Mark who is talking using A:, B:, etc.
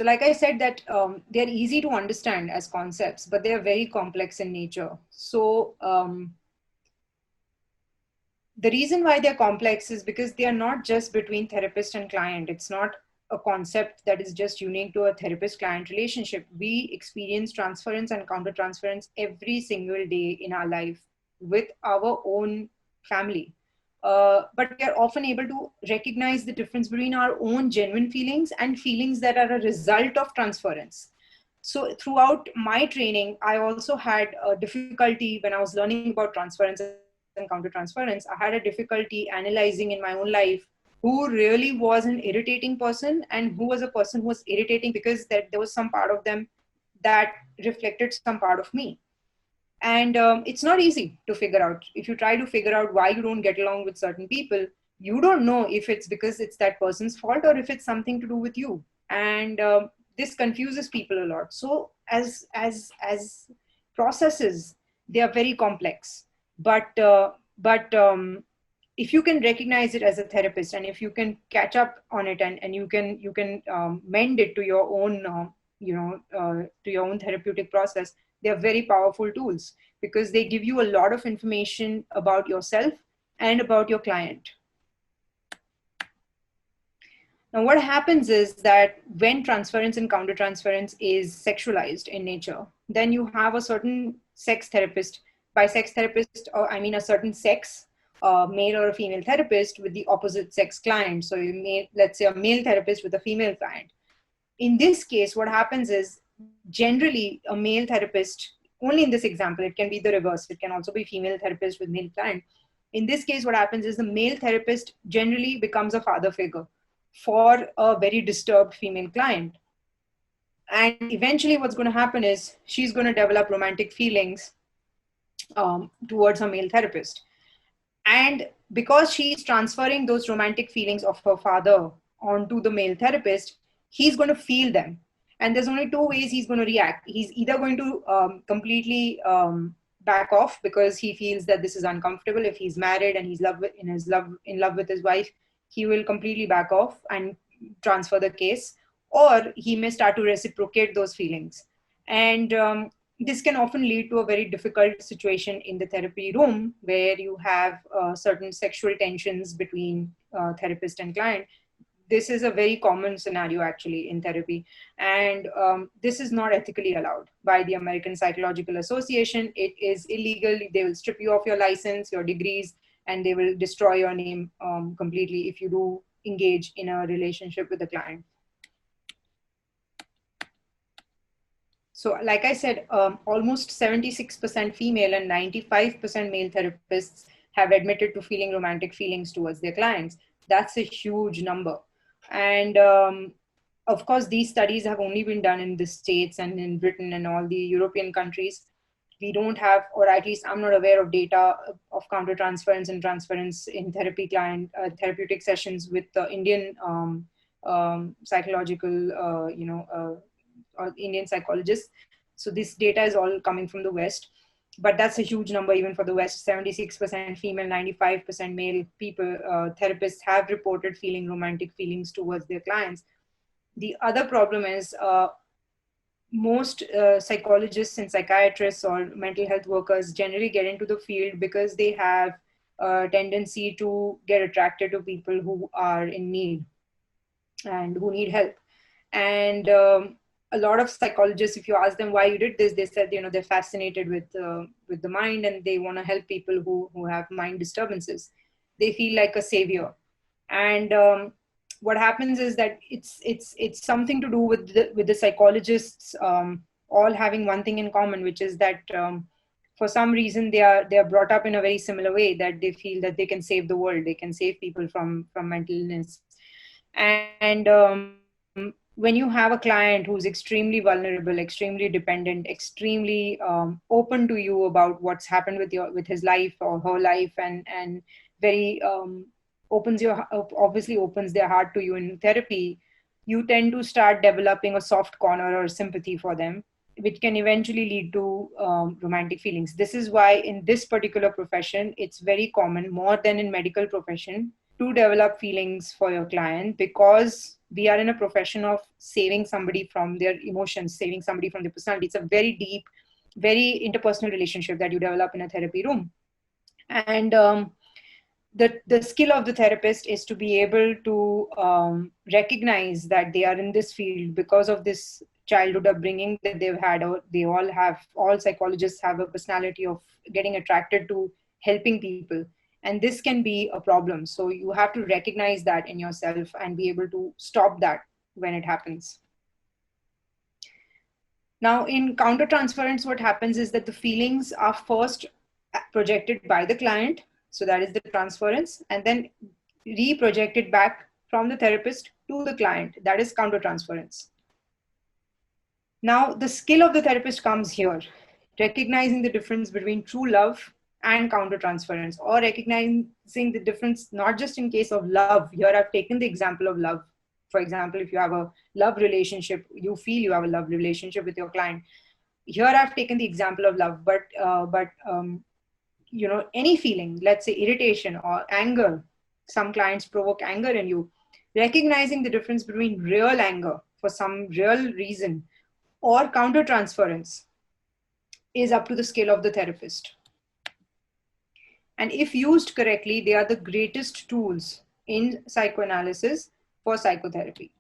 A: So like I said that they're easy to understand as concepts, but they are very complex in nature. So the reason why they're complex is because they are not just between therapist and client. It's not a concept that is just unique to a therapist-client relationship. We experience transference and countertransference every single day in our life with our own family. But we are often able to recognize the difference between our own genuine feelings and feelings that are a result of transference. So throughout my training, I also had a difficulty when I was learning about transference and countertransference. I had a difficulty analyzing in my own life who really was an irritating person and who was a person who was irritating because that there was some part of them that reflected some part of me. And it's not easy to figure out. If you try to figure out why you don't get along with certain people, you don't know if it's because it's that person's fault or if it's something to do with you. And this confuses people a lot. So as processes, they are very complex. But if you can recognize it as a therapist, and if you can catch up on it, and you can mend it to your own to your own therapeutic process, they are very powerful tools because they give you a lot of information about yourself and about your client. Now, what happens is that when transference and countertransference is sexualized in nature, then you have a certain sex therapist. By sex therapist, I mean a certain sex, male or a female therapist with the opposite sex client. So you may, let's say, a male therapist with a female client. In this case, what happens is generally a male therapist, only in this example, it can be the reverse. It can also be female therapist with male client. In this case, what happens is the male therapist generally becomes a father figure for a very disturbed female client. And eventually what's going to happen is she's going to develop romantic feelings towards her male therapist. And because she's transferring those romantic feelings of her father onto the male therapist, he's going to feel them. And there's only two ways he's going to react. He's either going to completely back off because he feels that this is uncomfortable. If he's married and he's in love with his wife, he will completely back off and transfer the case, or he may start to reciprocate those feelings. And this can often lead to a very difficult situation in the therapy room where you have certain sexual tensions between therapist and client. This is a very common scenario actually in therapy, and this is not ethically allowed by the American Psychological Association. It is illegal. They will strip you of your license, your degrees, and they will destroy your name completely if you do engage in a relationship with the client. So like I said, almost 76% female and 95% male therapists have admitted to feeling romantic feelings towards their clients. That's a huge number. And of course, these studies have only been done in the States and in Britain and all the European countries. We don't have, or at least I'm not aware of data of countertransference and transference in therapeutic sessions with the Indian psychological, or Indian psychologists. So this data is all coming from the West, but that's a huge number even for the West. 76% female, 95% male people, therapists have reported feeling romantic feelings towards their clients. The other problem is most psychologists and psychiatrists or mental health workers generally get into the field because they have a tendency to get attracted to people who are in need and who need help. And a lot of psychologists, if you ask them why you did this, they said, they're fascinated with the mind and they want to help people who have mind disturbances. They feel like a savior. And what happens is that it's something to do with the psychologists all having one thing in common, which is that for some reason they are brought up in a very similar way, that they feel that they can save the world, they can save people from mental illness. And when you have a client who's extremely vulnerable, extremely dependent, extremely open to you about what's happened with his life or her life, and very obviously opens their heart to you in therapy, you tend to start developing a soft corner or sympathy for them, which can eventually lead to romantic feelings. This is why in this particular profession, it's very common, more than in medical profession, to develop feelings for your client, because we are in a profession of saving somebody from their emotions, saving somebody from their personality. It's a very deep, very interpersonal relationship that you develop in a therapy room. And the skill of the therapist is to be able to recognize that they are in this field because of this childhood upbringing that they've had, or they all have. All psychologists have a personality of getting attracted to helping people, and this can be a problem. So you have to recognize that in yourself and be able to stop that when it happens. Now, in countertransference, what happens is that the feelings are first projected by the client, so that is the transference, and then reprojected back from the therapist to the client, that is countertransference. Now, the skill of the therapist comes here, recognizing the difference between true love and countertransference, or recognizing the difference not just in case of love. Here, I've taken the example of love. For example, if you have a love relationship, you feel you have a love relationship with your client. Here, I've taken the example of love, but any feeling, let's say irritation or anger. Some clients provoke anger in you. Recognizing the difference between real anger for some real reason or countertransference is up to the skill of the therapist. And if used correctly, they are the greatest tools in psychoanalysis for psychotherapy.